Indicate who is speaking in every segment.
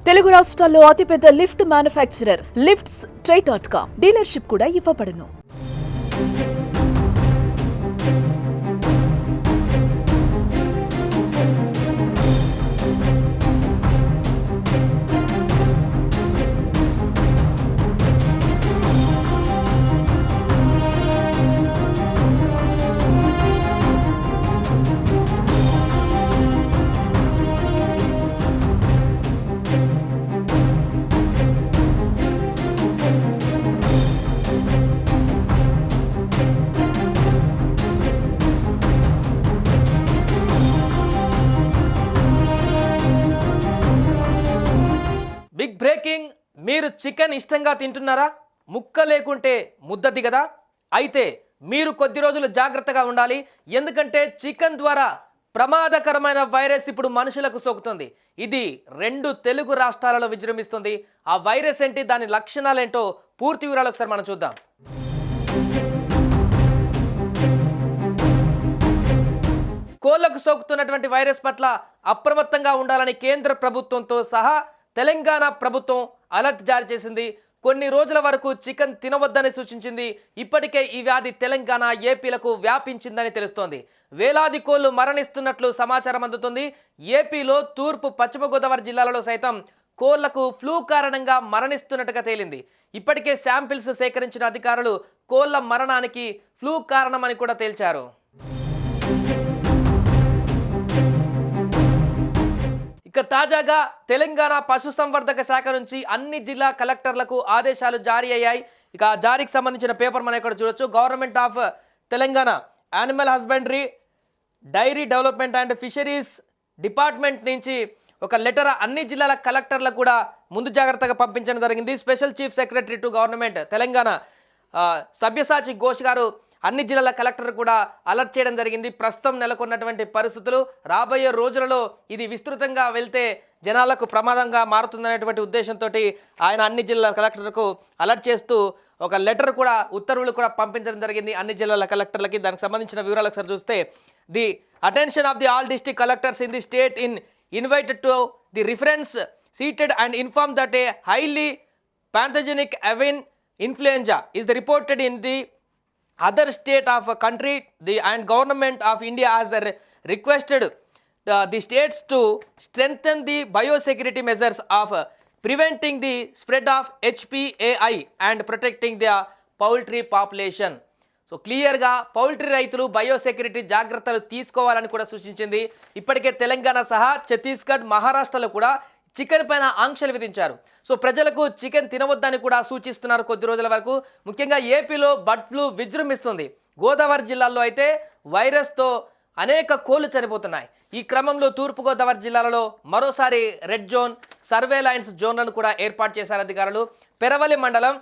Speaker 1: తెలుగు రాష్ట్రాల్లో అతిపెద్ద lift manufacturer lifts ట్రై.com dealership కూడా ఇవ్వబడును.
Speaker 2: బిగ్ బ్రేకింగ్, మీరు చికెన్ ఇష్టంగా తింటున్నారా? ముక్క లేకుంటే ముద్ద దిగదా? అయితే మీరు కొద్ది రోజులు జాగ్రత్తగా ఉండాలి. ఎందుకంటే చికెన్ ద్వారా ప్రమాదకరమైన వైరస్ ఇప్పుడు మనుషులకు సోకుతుంది. ఇది 2 తెలుగు రాష్ట్రాలలో విజృంభిస్తుంది. ఆ వైరస్ ఏంటి, దాని లక్షణాలు ఏంటో పూర్తి వివరాలు ఒకసారి మనం చూద్దాం. కోళ్లకు సోకుతున్నటువంటి వైరస్ పట్ల అప్రమత్తంగా ఉండాలని కేంద్ర ప్రభుత్వంతో సహా తెలంగాణ ప్రభుత్వం అలర్ట్ జారీ చేసింది. కొన్ని రోజుల వరకు చికెన్ తినవద్దని సూచించింది. ఇప్పటికే ఈ వ్యాధి తెలంగాణ, ఏపీలకు వ్యాపించిందని తెలుస్తోంది. వేలాది కోళ్లు మరణిస్తున్నట్లు సమాచారం అందుతుంది. ఏపీలో తూర్పు, పశ్చిమ గోదావరి జిల్లాలలో సైతం కోళ్లకు ఫ్లూ కారణంగా మరణిస్తున్నట్టుగా తేలింది. ఇప్పటికే శాంపిల్స్ సేకరించిన అధికారులు కోళ్ల మరణానికి ఫ్లూ కారణమని కూడా తేల్చారు. ఇక తాజాగా తెలంగాణ పశుసంవర్ధక శాఖ నుంచి అన్ని జిల్లా కలెక్టర్లకు ఆదేశాలు జారీ అయ్యాయి. ఇక ఆ జారీకి సంబంధించిన పేపర్ మనం ఇక్కడ చూడొచ్చు. Government of Telangana animal husbandry, dairy development and fisheries department నుంచి ఒక లెటర్ అన్ని జిల్లాల కలెక్టర్లకు కూడా ముందు జాగ్రత్తగా పంపించడం జరిగింది. Special chief secretary to government Telangana సభ్యసాచి ఘోష్ గారు అన్ని జిల్లాల కలెక్టర్ కూడా అలర్ట్ చేయడం జరిగింది. ప్రస్తుతం నెలకొన్నటువంటి పరిస్థితులు, రాబోయే రోజులలో ఇది విస్తృతంగా వెళ్తే జనాలకు ప్రమాదంగా మారుతుందనేటువంటి ఉద్దేశంతో ఆయన అన్ని జిల్లాల కలెక్టర్లకు అలర్ట్ చేస్తూ ఒక లెటర్ కూడా, ఉత్తర్వులు కూడా పంపించడం జరిగింది అన్ని జిల్లాల కలెక్టర్లకి. దానికి సంబంధించిన వివరాలు ఒకసారి చూస్తే, the attention of the all district collectors in the state invited to the reference seated and inform that a highly pathogenic avian influenza is reported in the other state of a country. The and government of India has requested the states to strengthen the biosecurity measures of preventing the spread of HPAI and protecting the poultry population. So క్లియర్గా poultry రైతులు biosecurity జాగ్రత్తలు తీసుకోవాలని కూడా సూచించింది. ఇప్పటికే తెలంగాణ సహా ఛత్తీస్గఢ్, మహారాష్ట్రలో కూడా చికెన్ పైన ఆంక్షలు విధించారు. సో ప్రజలకు చికెన్ తినవద్దని కూడా సూచిస్తున్నారు కొద్ది రోజుల వరకు. ముఖ్యంగా ఏపీలో బర్డ్ ఫ్లూ విజృంభిస్తుంది. గోదావరి జిల్లాల్లో అయితే వైరస్తో అనేక కోళ్లు చనిపోతున్నాయి. ఈ క్రమంలో తూర్పుగోదావరి జిల్లాలలో మరోసారి రెడ్ జోన్, సర్వేలైన్స్ జోన్లను కూడా ఏర్పాటు చేశారు అధికారులు. పెరవలి మండలం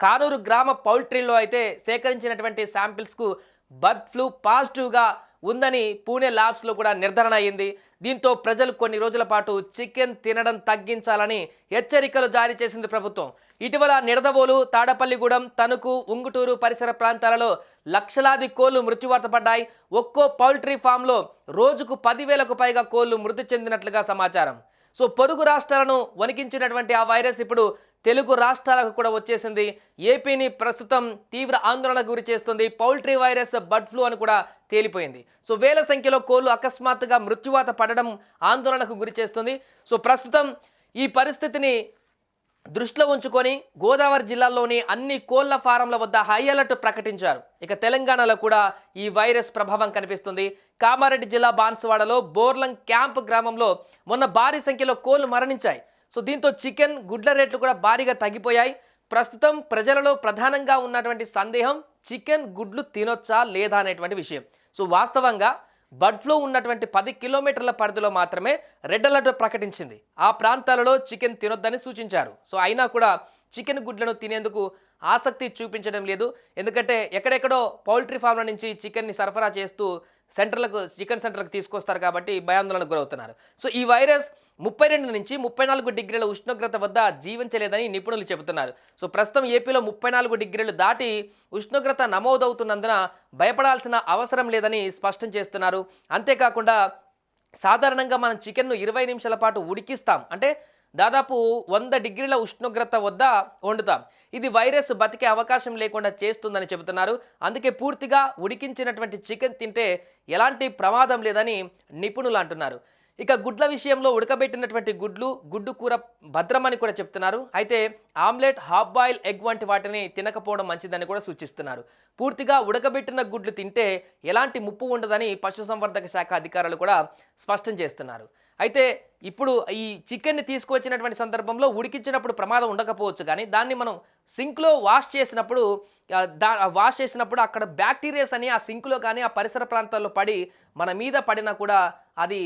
Speaker 2: కానూరు గ్రామ పౌల్ట్రీలో అయితే సేకరించినటువంటి శాంపిల్స్కు బర్డ్ ఫ్లూ పాజిటివ్గా ఉందని పూణే ల్యాబ్స్లో కూడా నిర్ధారణ అయ్యింది. దీంతో ప్రజలు కొన్ని రోజుల పాటు చికెన్ తినడం తగ్గించాలని హెచ్చరికలు జారీ చేసింది ప్రభుత్వం. ఇటీవల నిడదవోలు, తాడపల్లిగూడెం, తణుకు, ఉంగుటూరు పరిసర ప్రాంతాలలో లక్షలాది కోళ్లు మృత్యువార్త పడ్డాయి. ఒక్కో పౌల్ట్రీ ఫామ్లో రోజుకు 10,000కు పైగా కోళ్లు మృతి చెందినట్లుగా సమాచారం. సో పొరుగు రాష్ట్రాలను వణికించినటువంటి ఆ వైరస్ ఇప్పుడు తెలుగు రాష్ట్రాలకు కూడా వచ్చేసింది. ఏపీని ప్రస్తుతం తీవ్ర ఆందోళనకు గురి చేస్తుంది. పౌల్ట్రీ వైరస్ బర్డ్ ఫ్లూ అని కూడా తేలిపోయింది. సో వేల సంఖ్యలో కోళ్లు అకస్మాత్తుగా మృత్యువాత పడడం ఆందోళనకు గురి చేస్తుంది. సో ప్రస్తుతం ఈ పరిస్థితిని దృష్టిలో ఉంచుకొని గోదావరి జిల్లాలోని అన్ని కోళ్ల ఫారంల వద్ద హై అలర్ట్ ప్రకటించారు. ఇక తెలంగాణలో కూడా ఈ వైరస్ ప్రభావం కనిపిస్తుంది. కామారెడ్డి జిల్లా బాన్సువాడలో బోర్లం క్యాంప్ గ్రామంలో మొన్న భారీ సంఖ్యలో కోళ్లు మరణించాయి. సో దీంతో చికెన్, గుడ్ల రేట్లు కూడా భారీగా తగ్గిపోయాయి. ప్రస్తుతం ప్రజలలో ప్రధానంగా ఉన్నటువంటి సందేహం చికెన్, గుడ్లు తినొచ్చా లేదా అనేటువంటి విషయం. సో వాస్తవంగా బర్డ్ ఫ్లూ ఉన్నటువంటి 10 కిలోమీటర్ల పరిధిలో మాత్రమే రెడ్ అలర్ట్ ప్రకటించింది. ఆ ప్రాంతాలలో చికెన్ తినొద్దని సూచించారు. సో అయినా కూడా చికెన్, గుడ్లను తినేందుకు ఆసక్తి చూపించడం లేదు. ఎందుకంటే ఎక్కడెక్కడో పౌల్ట్రీ ఫామ్ల నుంచి చికెన్ని సరఫరా చేస్తూ చికెన్ సెంటర్లకు తీసుకొస్తారు కాబట్టి భయాందోళనకు గురవుతున్నారు. సో ఈ వైరస్ 32 నుంచి 34 డిగ్రీల ఉష్ణోగ్రత వద్ద జీవించలేదని నిపుణులు చెబుతున్నారు. సో ప్రస్తుతం ఏపీలో 34 డిగ్రీలు దాటి ఉష్ణోగ్రత నమోదవుతున్నందున భయపడాల్సిన అవసరం లేదని స్పష్టం చేస్తున్నారు. అంతేకాకుండా సాధారణంగా మనం చికెన్ను 20 నిమిషాల పాటు ఉడికిస్తాం, అంటే దాదాపు 100 డిగ్రీల ఉష్ణోగ్రత వద్ద వండుతాం. ఇది వైరస్ బతికే అవకాశం లేకుండా చేస్తుందని చెబుతున్నారు. అందుకే పూర్తిగా ఉడికించినటువంటి చికెన్ తింటే ఎలాంటి ప్రమాదం లేదని నిపుణులు అంటున్నారు. ఇక గుడ్ల విషయంలో ఉడకబెట్టినటువంటి గుడ్డు కూర భద్రమని కూడా చెప్తున్నారు. అయితే ఆమ్లెట్, హాఫ్ బాయిల్ ఎగ్ వంటి వాటిని తినకపోవడం మంచిదని కూడా సూచిస్తున్నారు. పూర్తిగా ఉడకబెట్టిన గుడ్లు తింటే ఎలాంటి ముప్పు ఉండదని పశుసంవర్ధక శాఖ అధికారులు కూడా స్పష్టం చేస్తున్నారు. అయితే ఇప్పుడు ఈ చికెన్ని తీసుకువచ్చినటువంటి సందర్భంలో ఉడికించినప్పుడు ప్రమాదం ఉండకపోవచ్చు, కానీ దాన్ని మనం సింక్లో వాష్ చేసినప్పుడు అక్కడ బ్యాక్టీరియాస్ అని ఆ సింక్లో కానీ ఆ పరిసర ప్రాంతాల్లో పడి మన మీద పడినా కూడా అది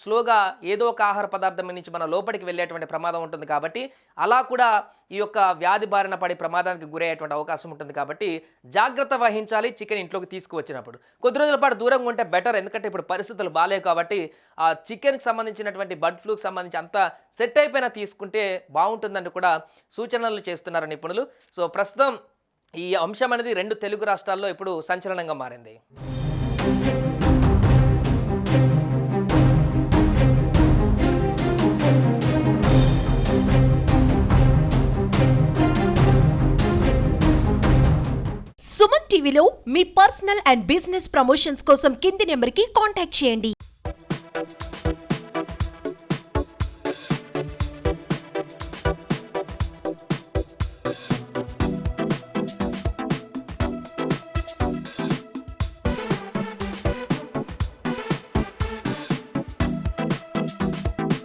Speaker 2: స్లోగా ఏదో ఒక ఆహార పదార్థం నుంచి మన లోపలికి వెళ్ళేటువంటి ప్రమాదం ఉంటుంది. కాబట్టి అలా కూడా ఈ యొక్క వ్యాధి బారిన పడి ప్రమాదానికి గురయ్యేటువంటి అవకాశం ఉంటుంది. కాబట్టి జాగ్రత్త వహించాలి చికెన్ ఇంట్లోకి తీసుకువచ్చినప్పుడు. కొద్ది రోజుల పాటు దూరంగా ఉంటే బెటర్, ఎందుకంటే ఇప్పుడు పరిస్థితులు బాగాలేవు. కాబట్టి ఆ చికెన్కి సంబంధించినటువంటి బర్డ్ ఫ్లూకి సంబంధించి అంతా సెట్ అయిపోయినా తీసుకుంటే బాగుంటుందని కూడా సూచనలు చేస్తున్నారు నిపుణులు. సో ప్రస్తుతం ఈ అంశం అనేది 2 తెలుగు రాష్ట్రాల్లో ఇప్పుడు సంచలనంగా మారింది.
Speaker 3: సుమన్ టీవీలో మీ పర్సనల్ అండ్ బిజినెస్ ప్రమోషన్స్ కోసం కింది నెంబర్కి కాంటాక్ట్ చేయండి.